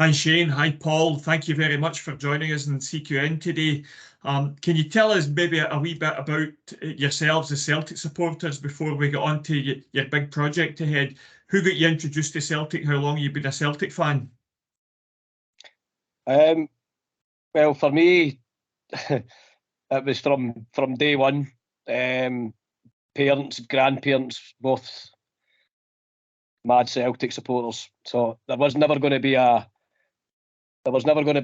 Hi Shane, hi Paul. Thank you very much for joining us in CQN today. Can you tell us maybe a wee bit about yourselves as Celtic supporters before we get on to your big project ahead? Who got you introduced to Celtic? How long have you been a Celtic fan? Um, well, for me, it was from day one. Parents, grandparents, both mad Celtic supporters. So there was never going to be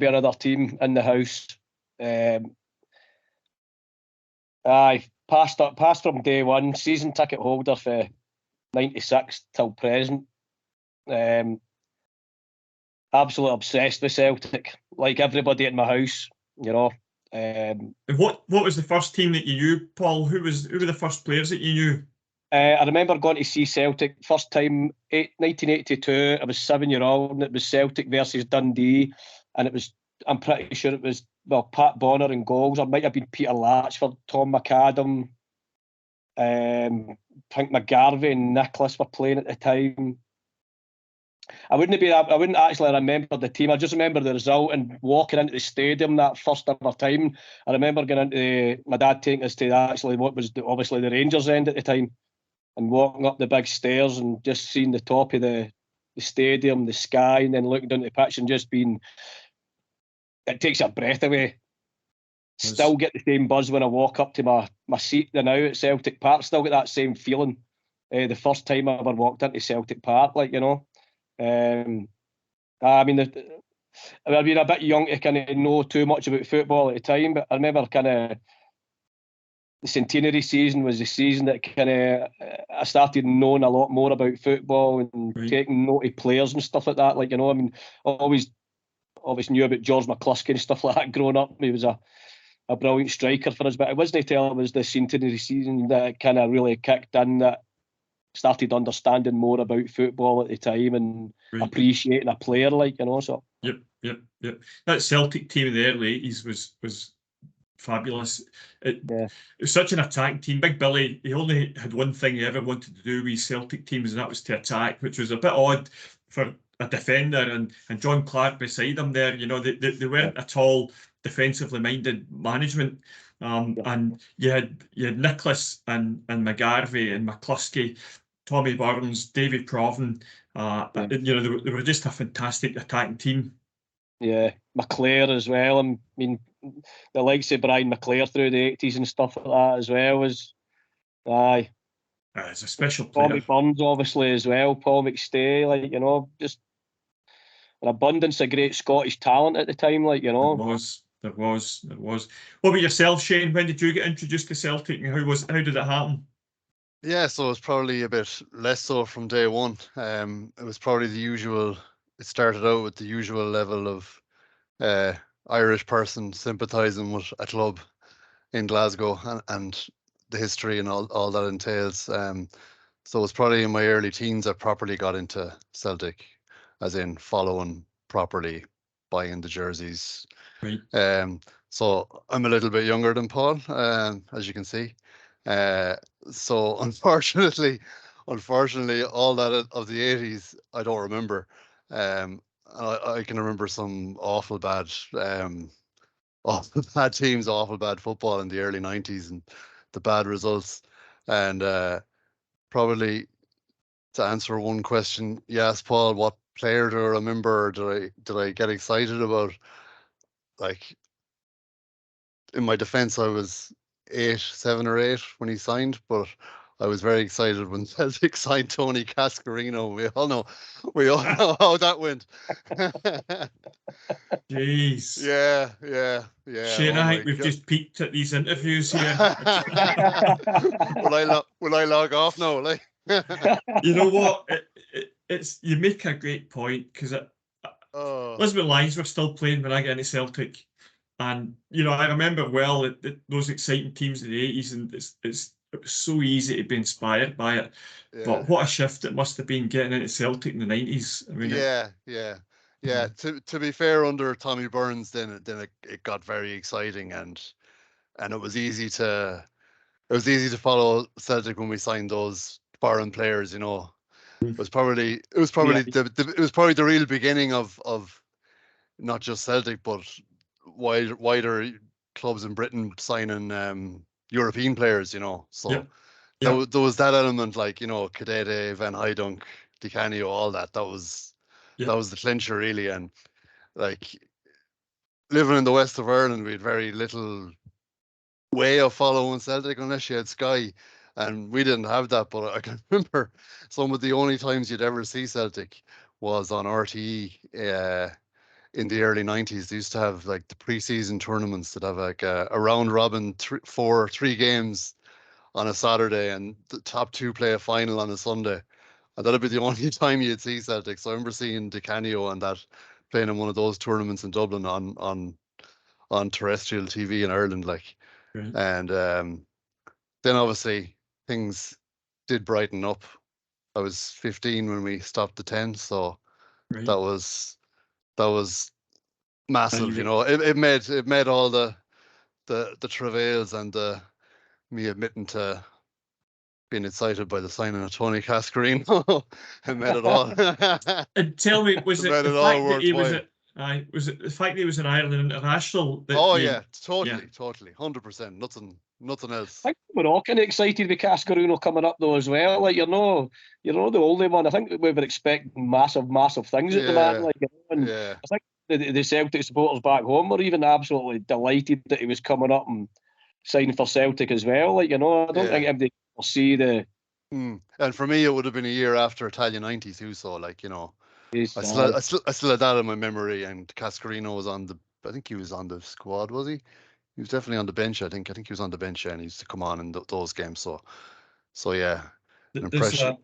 another team in the house. I passed from day one. Season ticket holder for '96 till present. Absolutely obsessed with Celtic, like everybody in my house. You know. What was the first team that you knew, Paul? Who were the first players that you knew? I remember going to see Celtic first time, 1982. I was 7-year-old, and it was Celtic versus Dundee, and I'm pretty sure it was Pat Bonner in goals, or might have been Peter Latchford, Tom McAdam, I think McGarvey and Nicholas were playing at the time. I wouldn't actually remember the team. I just remember the result and walking into the stadium that first ever time. I remember going into my dad taking us to actually what was obviously the Rangers end at the time, and walking up the big stairs and just seeing the top of the stadium, the sky, and then looking down the pitch and just being, it takes your breath away. Still get the same buzz when I walk up to my seat now at Celtic Park. Still get that same feeling. The first time I ever walked into Celtic Park, like, you know. I mean, I've been a bit young to kind of know too much about football at the time, but I remember kind of the centenary season was the season that kind of I started knowing a lot more about football and taking note of players and stuff like that. Like, you know, I mean, I always knew about George McCluskey and stuff like that growing up. He was a brilliant striker for us, but it wasn't until it was the centenary season that it kind of really kicked in, that started understanding more about football at the time and appreciating a player, like, you know. So Yep. That Celtic team in the early 80s was fabulous. It was such an attacking team. Big Billy, he only had one thing he ever wanted to do with Celtic teams, and that was to attack, which was a bit odd for a defender, and John Clark beside him there. You know, they weren't at all defensively minded management. And you had Nicholas and McGarvey and McCluskey, Tommy Burns, David Provan. You know, they were just a fantastic attacking team. Yeah, McClare as well. I mean, the likes of Brian McClare through the 80s and stuff like that as well was, aye. It's a special player. Tommy Burns, obviously, as well. Paul McStay, like, you know, just an abundance of great Scottish talent at the time, like, you know. There was. What about yourself, Shane? When did you get introduced to Celtic, and how did it happen? Yeah, so it's probably a bit less so from day one. It was probably the usual. It started out with the usual level of Irish person sympathising with a club in Glasgow and the history and all that entails. So it was probably in my early teens I properly got into Celtic, as in following properly, buying the jerseys. Right. So I'm a little bit younger than Paul, as you can see. So unfortunately, all that of the 80s I don't remember. I can remember some awful bad teams, awful bad football in the early 90s and the bad results. And probably to answer one question you asked, Paul, what player do I remember, or did I get excited about? Like, in my defense, I was 7 or 8 when he signed, but I was very excited when Celtic signed Tony Cascarino. We all know how that went. Jeez. Yeah. Shane, I think we've just peaked at these interviews here. Will I log off now? Like, you know what? It's you make a great point, because Lisbon Lions were still playing when I got into Celtic, and you know I remember well those exciting teams in the 80s, and it was so easy to be inspired by it. Yeah. But what a shift it must have been getting into Celtic in the 90s. I mean, yeah. To be fair, under Tommy Burns, then it got very exciting, and it was easy to follow Celtic when we signed those foreign players. You know, it was probably the real beginning of not just Celtic, but wider clubs in Britain signing European players, you know. So there was that element, like, you know, Cadete, Van Hooijdonk, Di Canio, all that. That was the clincher, really. And like, living in the west of Ireland, we had very little way of following Celtic unless you had Sky, and we didn't have that. But I can remember some of the only times you'd ever see Celtic was on RTE in the early 90s. They used to have like the pre-season tournaments that have like a round robin, three games on a Saturday, and the top two play a final on a Sunday. And that'd be the only time you'd see Celtic. So I remember seeing Di Canio and that playing in one of those tournaments in Dublin on terrestrial TV in Ireland, like. Right. And then obviously things did brighten up. I was 15 when we stopped the 10, so that was massive. You know, it made all the travails and me admitting to being excited by the signing of Tony Cascarino. It made it all. And tell me, was it the fact that he was was it the fact that he was an Ireland international? Yeah, totally, 100%. Nothing else. I think we're all kind of excited with Cascarino coming up though as well. Like, you're not the only one. I think we were expecting massive things at the man. Like, you know, and I think the Celtic supporters back home were even absolutely delighted that he was coming up and signing for Celtic as well. Like, you know, I don't think anybody will see the. And for me, it would have been a year after Italian 90s too. So, like, you know, I still had that in my memory. And Cascarino was I think he was on the squad, was he? He was definitely on the bench. I think he was on the bench, and he used to come on in those games. So yeah, impression.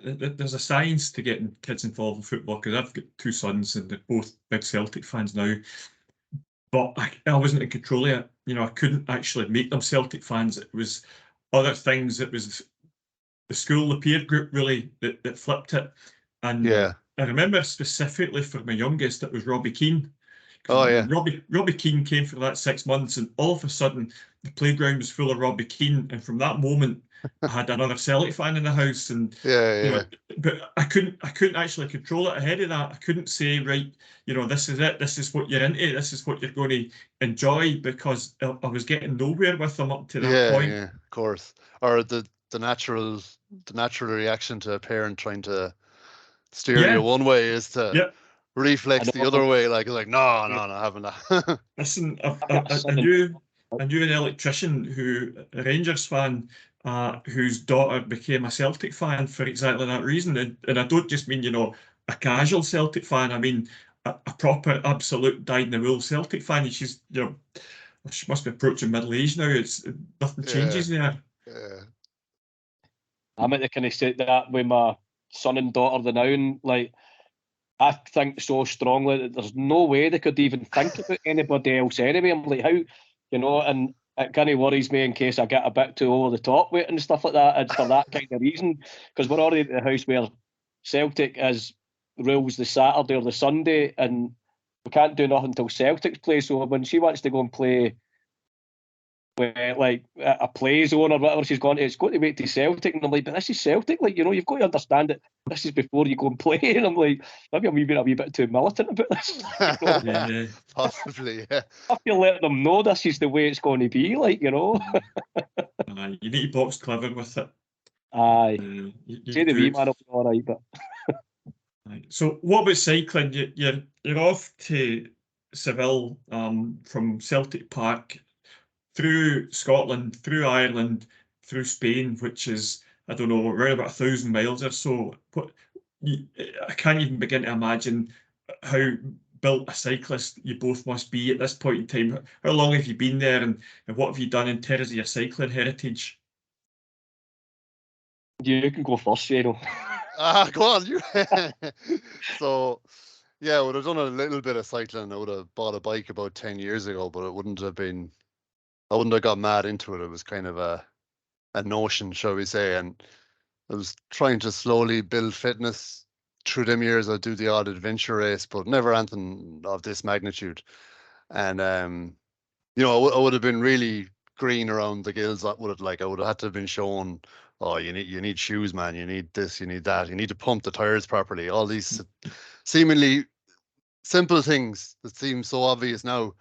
There's a science to getting kids involved in football, because I've got two sons and they're both big Celtic fans now. But I wasn't in control of it. You know, I couldn't actually make them Celtic fans. It was other things. It was the school, the peer group, really, that flipped it. And I remember specifically for my youngest, it was Robbie Keane. Oh yeah, Robbie Keane came for that 6 months, and all of a sudden the playground was full of Robbie Keane. And from that moment, I had another Celtic fan in the house, and you know, but I couldn't actually control it ahead of that. I couldn't say, right, you know, this is it, this is what you're into, this is what you're going to enjoy, because I was getting nowhere with them up to that point. Yeah, of course. Or the natural reaction to a parent trying to steer you one way is to reflex the other way, like no, having that. Listen, I knew an electrician a Rangers fan, whose daughter became a Celtic fan for exactly that reason. And I don't just mean, you know, a casual Celtic fan. I mean a proper, absolute dyed-in-the-wool Celtic fan. And she's, you know, she must be approaching middle age now. It's nothing changes there. Yeah. I'm at the kind of say that with my son and daughter the now, and like, I think so strongly that there's no way they could even think about anybody else anyway. I'm like, how, you know, and it kind of worries me in case I get a bit too over the top with it and stuff like that. It's for that kind of reason, because we're already at the house where Celtic rules the Saturday or the Sunday, and we can't do nothing until Celtic's play. So when she wants to go and play like a play zone or whatever she's gone to, it's going to wait to Celtic. And I'm like, but this is Celtic, like, you know, you've got to understand that this is before you go and play. And I'm like, maybe I'm a wee bit too militant about this. Possibly, yeah. I feel letting them know this is the way it's going to be, like, you know. You need to box clever with it. Aye. Say the wee man will be all right, but. So what about cycling? You're off to Seville from Celtic Park, through Scotland, through Ireland, through Spain, which is, I don't know, around about 1,000 miles or so. I can't even begin to imagine how built a cyclist you both must be at this point in time. How long have you been there, and what have you done in terms of your cycling heritage? You can go first, Shano. Go on, you. So, yeah, I would have done a little bit of cycling. I would have bought a bike about 10 years ago, but I wouldn't have got mad into it. It was kind of a notion, shall we say, and I was trying to slowly build fitness through them years. I'd do the odd adventure race, but never anything of this magnitude. And you know, I would have been really green around the gills. I would have had to have been shown, oh, you need shoes, man. You need this, you need that. You need to pump the tires properly. All these seemingly simple things that seem so obvious now.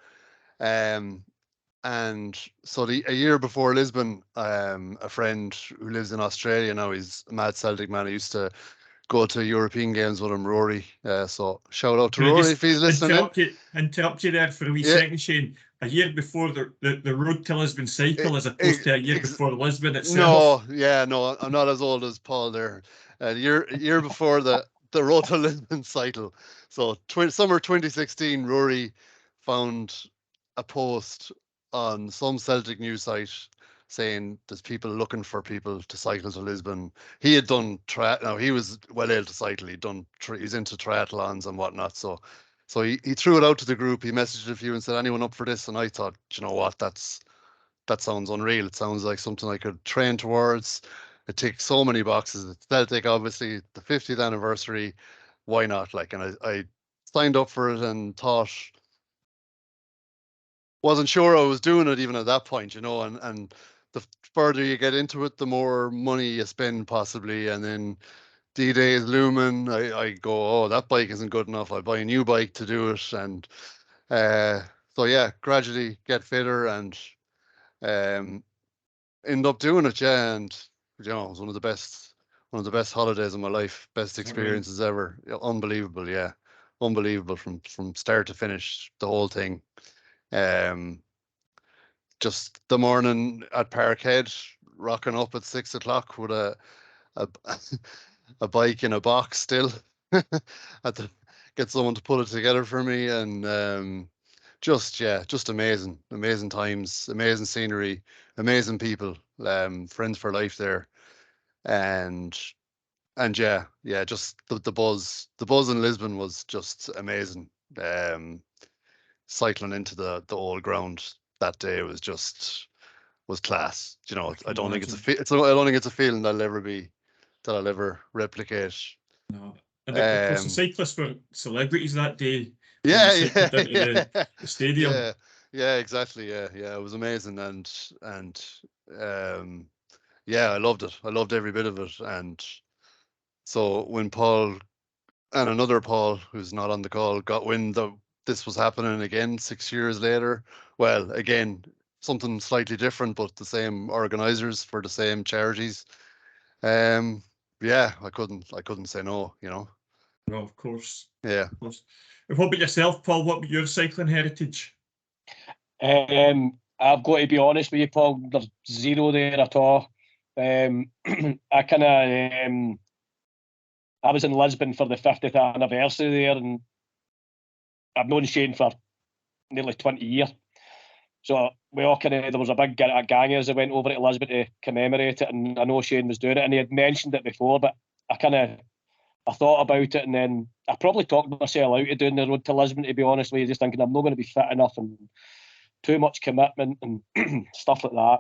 And so a year before Lisbon, a friend who lives in Australia now, he's a mad Celtic man. I used to go to European games with him, Rory. So shout out to Can I Rory just if he's listening. interrupt you there for a wee Yeah. second, Shane? A year before the road to Lisbon cycle, as opposed to a year before Lisbon itself. No, I'm not as old as Paul there. A year before the road to Lisbon cycle. So summer 2016, Rory found a post on some Celtic news site saying there's people looking for people to cycle to Lisbon. He had done now he was well able to cycle. He's into triathlons and whatnot. So he threw it out to the group. He messaged a few and said, anyone up for this? And I thought, you know what, that sounds unreal. It sounds like something I could train towards. It ticks so many boxes. It's Celtic, obviously, the 50th anniversary. Why not? Like, and I signed up for it and thought, wasn't sure I was doing it even at that point, and the further you get into it, the more money you spend possibly. And then D-Day is looming. I go, oh, that bike isn't good enough. I buy a new bike to do it. And so yeah, gradually get fitter and end up doing it, yeah. And it was one of the best holidays of my life, best experiences ever. Unbelievable, yeah, unbelievable from start to finish, the whole thing. Just the morning at Parkhead, rocking up at 6 o'clock with a a bike in a box still. Had to get someone to put it together for me, and just amazing times, amazing scenery, amazing people, friends for life there, and just the buzz in Lisbon was just amazing. Cycling into the old ground that day was class. I don't think I don't think it's a feeling that'll ever replicate. No. And of course, the cyclists were celebrities that day. Yeah, The stadium. Yeah, exactly. Yeah. It was amazing, and I loved it. I loved every bit of it. And so when Paul and another Paul, who's not on the call, got wind that this was happening again 6 years later, well, again, something slightly different, but the same organizers for the same charities. I couldn't say no. No, of course. Yeah. Of course. And what about yourself, Paul? What about your cycling heritage? I've got to be honest with you, Paul. There's zero there at all. I kind of I was in Lisbon for the 50th anniversary there, and I've known Shane for nearly 20 years. So we all there was a big gang as I went over to Lisbon to commemorate it, and I know Shane was doing it, and he had mentioned it before, but I thought about it, and then I probably talked myself out of doing the road to Lisbon, to be honest with you, just thinking I'm not going to be fit enough and too much commitment and stuff like that.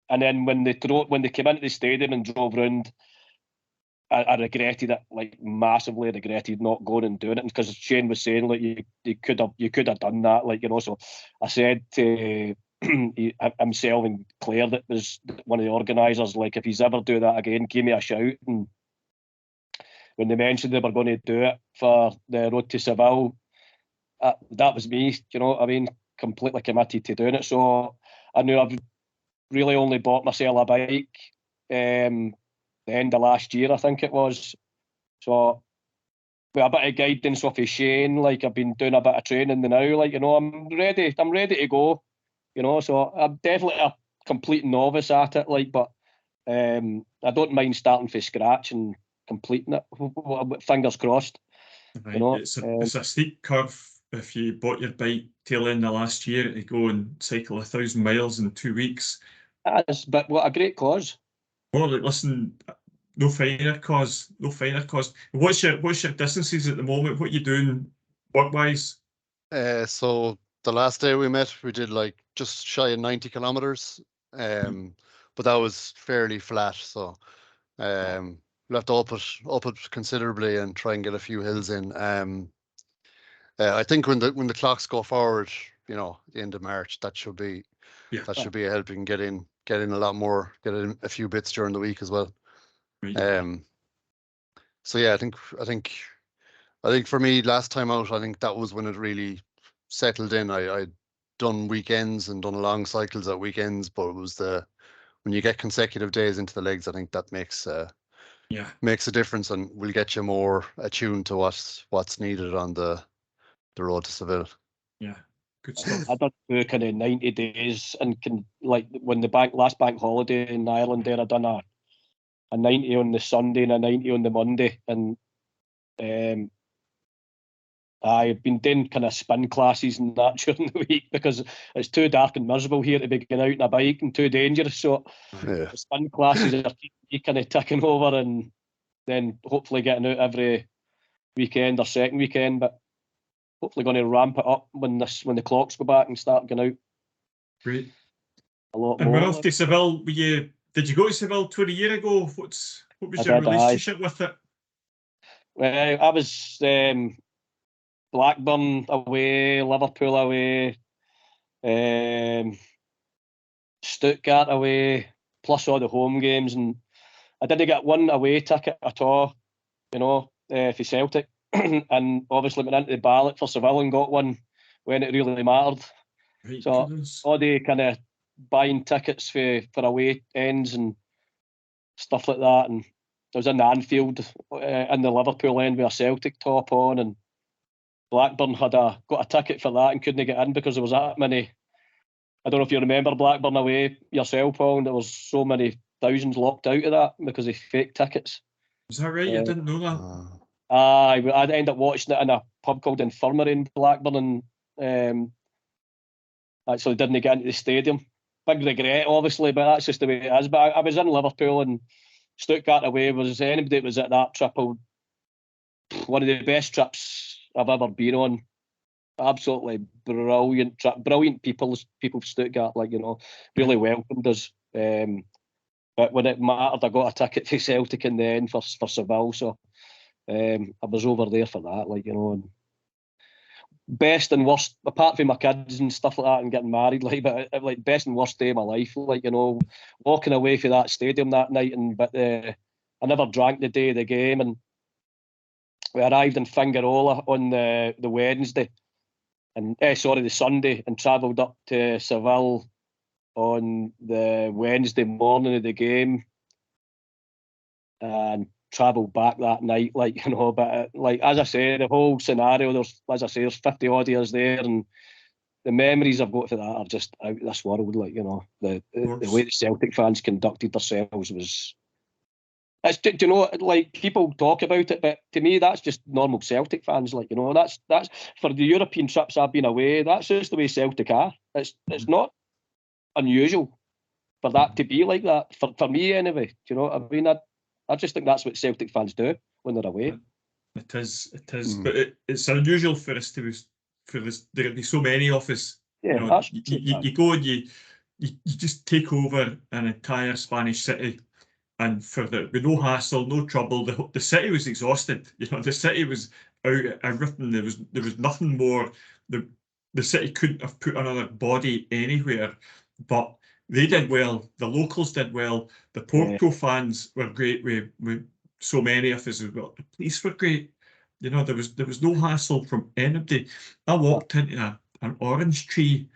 And then when they came into the stadium and drove round, I regretted it, like massively regretted not going and doing it, because Shane was saying like you could have done that, like, so I said to himself and Claire, that was one of the organisers, like, if he's ever do that again, give me a shout. And when they mentioned they were going to do it for the road to Seville, that was me, I mean, completely committed to doing it. So I knew I've really only bought myself a bike the end of last year, I think it was. So with a bit of guidance off of Shane, like, I've been doing a bit of training now, like, I'm ready to go, so I'm definitely a complete novice at it, like, but I don't mind starting from scratch and completing it, fingers crossed. Right. It's a steep curve if you bought your bike tail end of last year to go and cycle 1,000 miles in 2 weeks. But what a great cause. Well, listen, no finer cause. What's your distances at the moment? What are you doing work-wise? So the last day we met, we did like just shy of 90 kilometers, but that was fairly flat. So we'll have to up it considerably and try and get a few hills in. I think when the clocks go forward, the end of March, that should be a helping get in a lot more, get in a few bits during the week as well. Right. So yeah, I think I think for me, last time out, I think that was when it really settled in. I'd done weekends and done long cycles at weekends, but it was when you get consecutive days into the legs, I think that makes a difference, and will get you more attuned to what's needed on the road to Seville. Yeah, good stuff. I done 2 kind of 90 days, and like when the last bank holiday in Ireland there, I done a 90 on the Sunday and a 90 on the Monday, and I've been doing kind of spin classes and that during the week because it's too dark and miserable here to be going out on a bike and too dangerous. So the spin classes are keeping me kind of ticking over, and then hopefully getting out every weekend or second weekend. But hopefully going to ramp it up when the clocks go back and start going out. Great. A lot and more. we're off to Seville. Did you go to Seville 20 years ago? What was your relationship with it? Well, I was Blackburn away, Liverpool away, Stuttgart away, plus all the home games, and I didn't get one away ticket at all, for Celtic. And obviously went into the ballot for Seville and got one when it really mattered. Right, so all the kind of buying tickets for away ends and stuff like that, and I was in the Anfield in the Liverpool end with a Celtic top on, and Blackburn got a ticket for that and couldn't get in because there was that many. I don't know if you remember Blackburn away yourself, Paul, and there was so many thousands locked out of that because of fake tickets. Is that right? I didn't know that. I'd end up watching it in a pub called Infirmary in Blackburn, and actually didn't get into the stadium. Big regret, obviously, but that's just the way it is. But I was in Liverpool, and Stuttgart away was anybody that was at that trip. One of the best trips I've ever been on. Absolutely brilliant trip, brilliant people from Stuttgart, really welcomed us. But when it mattered, I got a ticket for Celtic in the end for Seville, so I was over there for that, and best and worst, apart from my kids and stuff like that and getting married, but best and worst day of my life, walking away from that stadium that night, but I never drank the day of the game, and we arrived in Fingarola on the Wednesday, and the Sunday, and travelled up to Seville on the Wednesday morning of the game, and travelled back that night, but as I say, the whole scenario, there's 50 odd years there, and the memories I've got for that are just out of this world, the way the Celtic fans conducted themselves was, people talk about it, but to me that's just normal Celtic fans, that's for the European trips I've been away, that's just the way Celtic are. It's not unusual for that to be like that, for me anyway. Do you know what I mean? I just think that's what Celtic fans do when they're away. It is, but it's unusual for us for this. There'll be so many of us. Yeah, you go and you just take over an entire Spanish city, and with no hassle, no trouble. The city was exhausted. The city was out of everything. There was nothing more. The city couldn't have put another body anywhere, but they did well. The locals did well. The Porto fans were great. With so many of us as well. The police were great. There was no hassle from anybody. I walked into an orange tree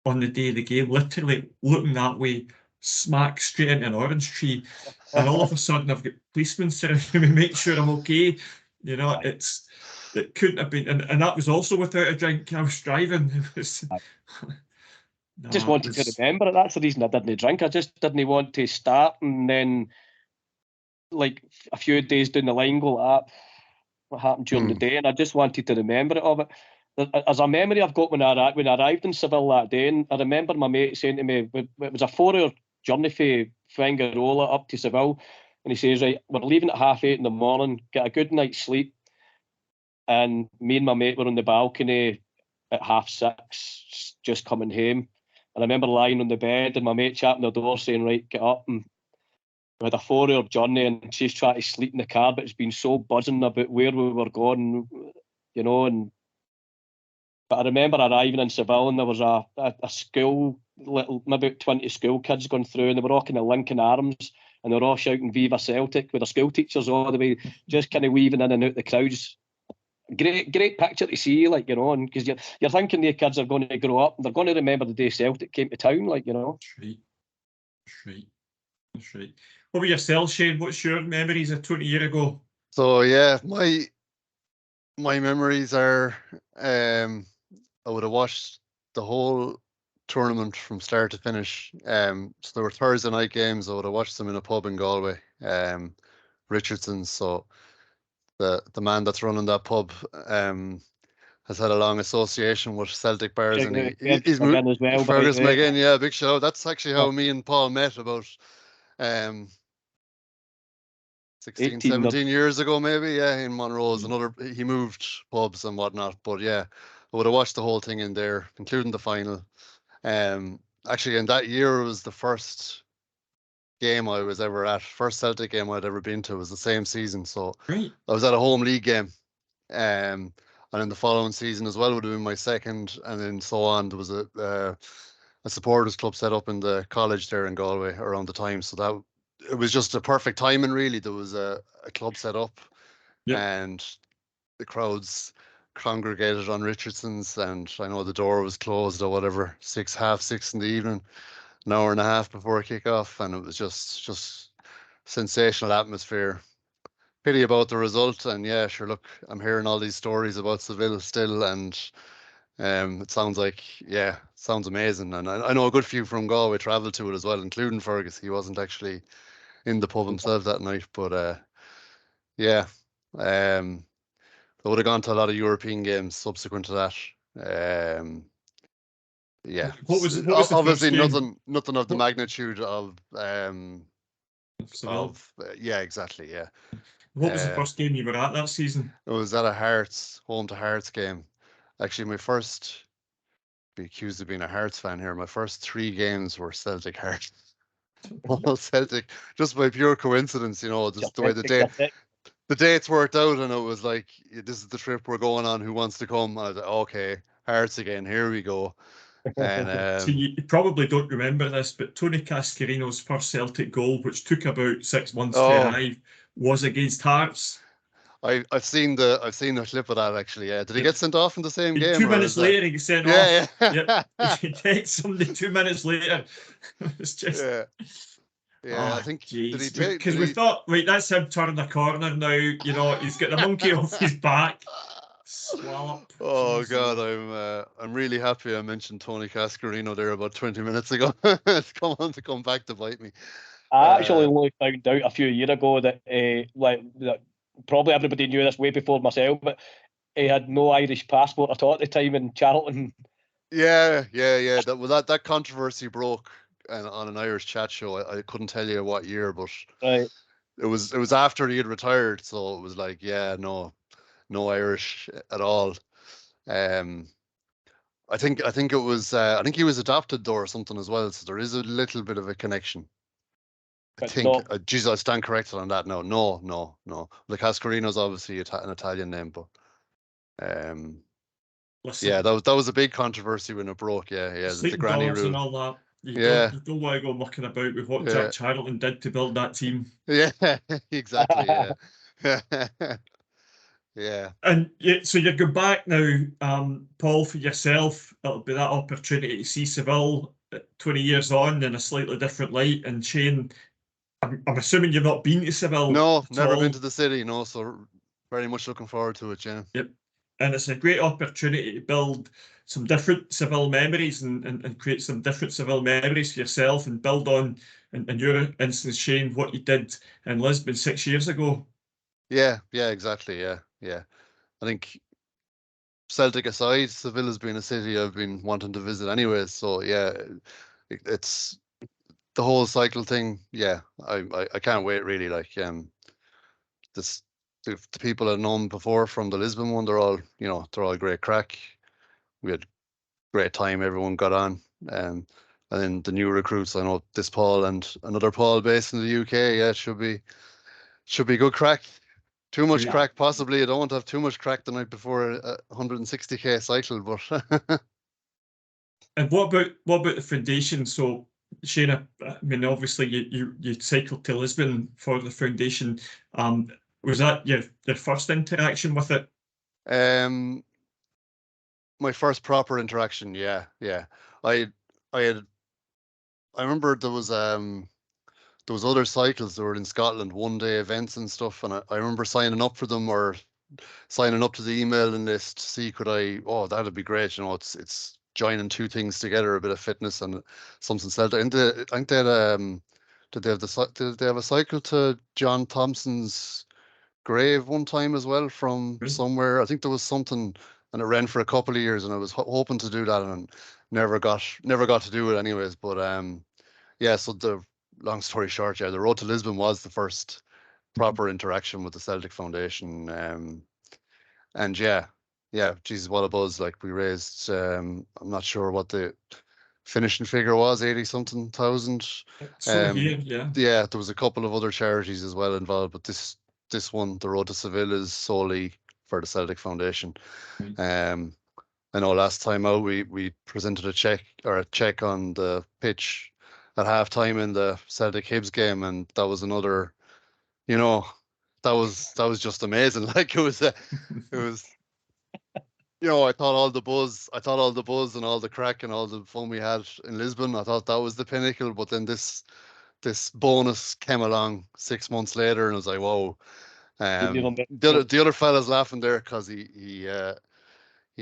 on the day of the game, literally looking that way, smack straight into an orange tree, and all of a sudden I've got policemen surrounding me, make sure I'm okay. It couldn't have been, and that was also without a drink. I was driving. Just wanted to remember it. That's the reason I didn't drink. I just didn't want to start and then, a few days down the line, go, what happened during the day, and I just wanted to remember it of it. As a memory I've got when I arrived in Seville that day, and I remember my mate saying to me, it was a 4-hour journey from Fingarola up to Seville, and he says, right, we're leaving at 8:30 in the morning, get a good night's sleep, and me and my mate were on the balcony at 6:30, just coming home. And I remember lying on the bed and my mate chatting the door saying, right, get up. And we had a 4-hour journey, and she's trying to sleep in the car, but it's been so buzzing about where we were going, but I remember arriving in Seville, and there was a school, maybe 20 school kids going through, and they were all kind of linking arms, and they were all shouting Viva Celtic with their school teachers all the way, just kind of weaving in and out the crowds. great picture to see, like, you know, and because you're thinking the kids are going to grow up and they're going to remember the day Celtic came to town, like, you know. That's right. What about yourself, Shane? What's your memories of 20 years ago? So yeah, my memories are I would have watched the whole tournament from start to finish. So there were Thursday night games. I would have watched them in a pub in Galway, Richardson's. So the man that's running that pub has had a long association with Celtic bars, and he's moved as well. Fergus McGinn, yeah, big show. That's actually how me and Paul met about 16, 17 years ago, maybe. Yeah, in Monroe's. He moved pubs and whatnot, but yeah, I would have watched the whole thing in there, including the final. Actually, in that year, it was the first game I was ever at. First Celtic game I'd ever been to. It was the same season, so I was at a home league game. And in the following season as well would have been my second, and then so on. There was a supporters club set up in the college there in Galway around the time, so that it was just a perfect timing, really. There was a club set up, and the crowds congregated on Richardson's, and I know the door was closed or whatever, 6:30 in the evening, an hour and a half before kickoff, and it was just sensational atmosphere. Pity about the result, and yeah, sure. Look, I'm hearing all these stories about Seville still, and it sounds like, sounds amazing. And I know a good few from Galway travelled to it as well, including Fergus. He wasn't actually in the pub himself that night, but yeah, I would have gone to a lot of European games subsequent to that. Yeah, what was obviously nothing of the magnitude of yeah, exactly, yeah. What was the first game you were at that season? It was at a home to Hearts game. Actually, be accused of being a Hearts fan here. My first 3 games were Celtic Hearts. All Celtic, just by pure coincidence, you know, just the way the dates worked out, and it was like, this is the trip we're going on. Who wants to come? I was like, okay, Hearts again. Here we go. And so you probably don't remember this, but Tony Cascarino's first Celtic goal, which took about 6 months to arrive, was against Hearts. I've seen the clip of that, actually. Yeah, did he get sent off in the same game? 2 minutes later, he got sent off. Yeah, he takes somebody 2 minutes later. It's just I think because we thought, right, that's him turning the corner now. You know, he's got the monkey off his back. Swallop. Oh God, I'm really happy I mentioned Tony Cascarino there about 20 minutes ago. It's come back to bite me. I actually only found out a few years ago that that probably everybody knew this way before myself, but he had no Irish passport at all at the time in Charlton. Yeah. That controversy broke on an Irish chat show. I couldn't tell you what year, but it was after he had retired, so it was like, no Irish at all. I think it was I think he was adopted though or something as well, so there is a little bit of a connection. I think. I stand corrected on that. No. The Cascarino's obviously an Italian name, but yeah, that was a big controversy when it broke. Yeah, the granny rule and all that. You don't want to go mucking about with what Jack Charlton did to build that team. Yeah, exactly. Yeah. Yeah. And so you're going back now, Paul, for yourself. It'll be that opportunity to see Seville 20 years on in a slightly different light. And Shane, I'm assuming you've not been to Seville. No, never been to the city. No, so very much looking forward to it. Yeah. Yep. And it's a great opportunity to build some different Seville memories and create some different Seville memories for yourself and build on, in your instance, Shane, what you did in Lisbon 6 years ago. Yeah, exactly. Yeah. I think Celtic aside, Seville has been a city I've been wanting to visit anyway. So yeah, it's the whole cycle thing. Yeah, I can't wait really. Like the people I've known before from the Lisbon one, they're all great crack. We had great time. Everyone got on. And then the new recruits, I know this Paul and another Paul based in the UK. Yeah, it should be good crack. Too much crack, possibly. I don't want to have too much crack the night before a 160k cycle, but. And what about the foundation? So, Shane, I mean, obviously you cycled to Lisbon for the foundation. Was that your first interaction with it? My first proper interaction, yeah. I I remember there was other cycles that were in Scotland, 1 day events and stuff, and I remember signing up for them or signing up to the emailing list to see could I. Oh, that'd be great. It's joining two things together, a bit of fitness and something Celtic. I think they had did they have did they have a cycle to John Thompson's grave one time as well from Really? somewhere? I think there was something, and it ran for a couple of years, and I was hoping to do that and never got to do it anyways. But yeah. So the long story short, yeah, the road to Lisbon was the first proper interaction with the Celtic Foundation. And yeah, Jesus, what a buzz! Like we raised, I'm not sure what the finishing figure was, 80 something thousand. So here, yeah. Yeah, there was a couple of other charities as well involved, but this one, the Road to Seville, is solely for the Celtic Foundation. Right. I know last time out we presented a check on the pitch at halftime in the Celtic Hibs game, and that was another, you know, that was just amazing. Like it was, I thought all the buzz and all the crack and all the fun we had in Lisbon, I thought that was the pinnacle. But then this bonus came along 6 months later, and I was like, whoa. The other fella's laughing there because he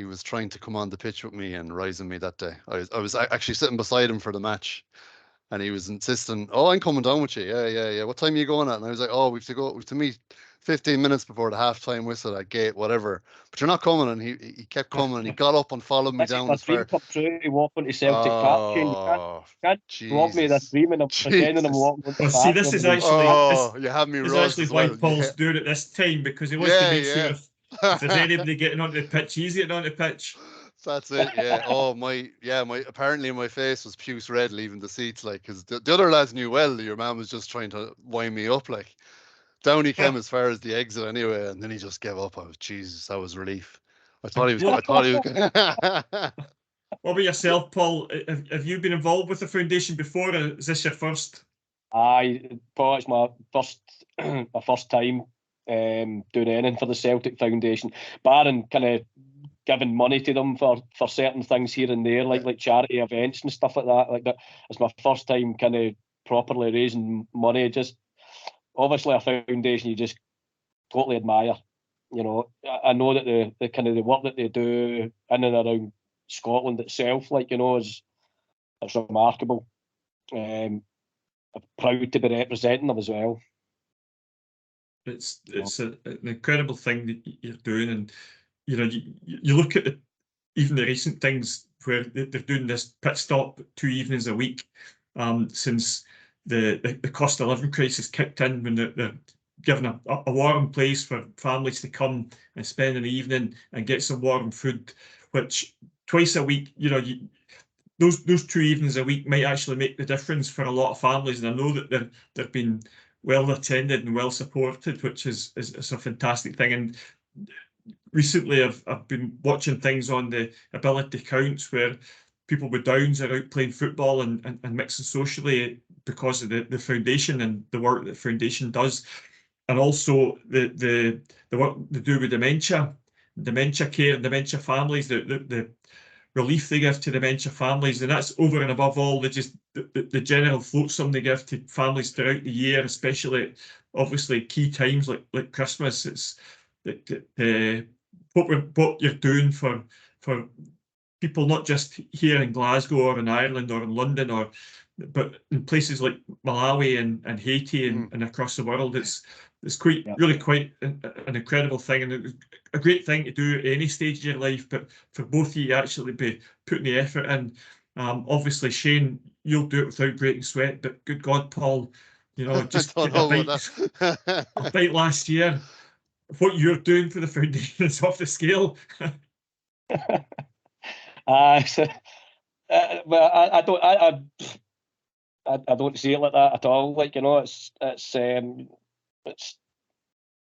was trying to come on the pitch with me and rising me that day. I was actually sitting beside him for the match, and he was insisting, "Oh, I'm coming down with you. Yeah. What time are you going at?" And I was like, "Oh, we have to meet 15 minutes before the halftime whistle at gate, whatever. But you're not coming." And he kept coming, and he got up and followed me down as far. Dream come true to walk onto Celtic Park, Shane. You can't rob me of this Jesus. dream and I'm pretending I'm walking onto Well, the see, park. this is actually you have me this is rozzed actually as why well. Paul's doing it this time, because he wants to make sure if there's Yeah. anybody getting onto the pitch, he's getting onto the pitch. That's it, yeah. Oh, apparently my face was puce red leaving the seats, like, because the other lads knew well your man was just trying to wind me up, like. Down he came as far as the exit anyway, and then he just gave up. Jesus, that was relief. I thought he was. What Was. about yourself, Paul? Have you been involved with the foundation before, or is this your first? Aye, Paul, it's my first time doing anything for the Celtic Foundation, barring kind of giving money to them for certain things here and there, like charity events and stuff like that. Like that, it's my first time kind of properly raising money. Just obviously a foundation you just totally admire. I know that the kind of the work that they do in and around Scotland itself, is it's remarkable. I'm proud to be representing them as well. It's an incredible thing that you're doing, and you look at even the recent things where they're doing this pit stop 2 evenings a week since the cost of living crisis kicked in, when they're giving a warm place for families to come and spend an evening and get some warm food, which twice a week, those 2 evenings a week might actually make the difference for a lot of families. And I know that they've been well attended and well supported, which is a fantastic thing. And recently I've been watching things on the Ability Counts where people with Downs are out playing football and mixing socially because of the foundation and the work that the foundation does, and also the work they do with dementia care and dementia families, the relief they give to dementia families, and that's over and above all the general flotsam they give to families throughout the year, especially at obviously key times like Christmas. It's what you're doing for people, not just here in Glasgow or in Ireland or in London, but in places like Malawi and Haiti and across the world. It's really quite an incredible thing, and a great thing to do at any stage of your life. But for both of you actually be putting the effort in. Obviously, Shane, you'll do it without breaking sweat. But good God, Paul, just I don't know that. a bite last year. What you're doing for the foundation is off the scale. Well, I don't see it like that at all. It's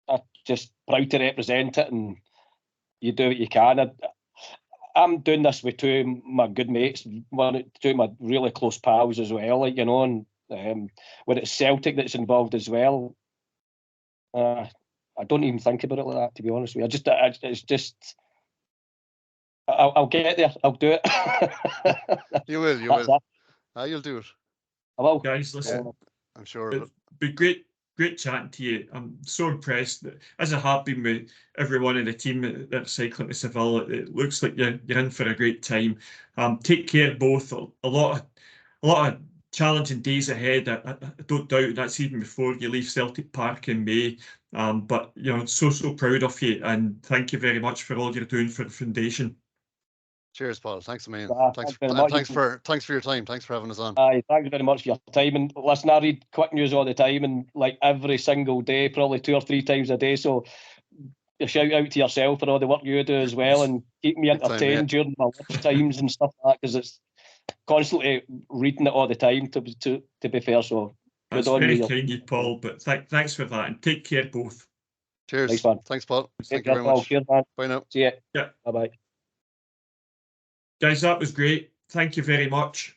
I'm just proud to represent it, and you do what you can. I'm doing this with 2 of my good mates, 2 of my really close pals as well. And when it's Celtic that's involved as well, I don't even think about it like that, to be honest with you. It's just, I'll get there. I'll do it. You will. You'll do it. I will. Guys, listen, I'm sure of it. it's been great chatting to you. I'm so impressed that, as I have been with everyone in the team that's cycling to Seville, it looks like you're in for a great time. Take care, both. A lot of challenging days ahead. I don't doubt that's even before you leave Celtic Park in May. But so proud of you, and thank you very much for all you're doing for the foundation. Cheers, Paul. Thanks a million. Thanks very much. Thanks for your time. Thanks for having us on. Thanks very much for your time. And listen, I read quick news all the time, and like every single day, probably 2 or 3 times a day. So a shout out to yourself for all the work you do as well, and keep me entertained during my lunch times and stuff like that, because it's constantly reading it all the time. To be fair, so that's very kind of you, Paul. But thanks for that, and take care, both. Cheers. Nice one. Thanks, Paul. Thank you very much. Cheers, man. Bye now. See ya. Yeah. Bye bye. Guys, that was great. Thank you very much.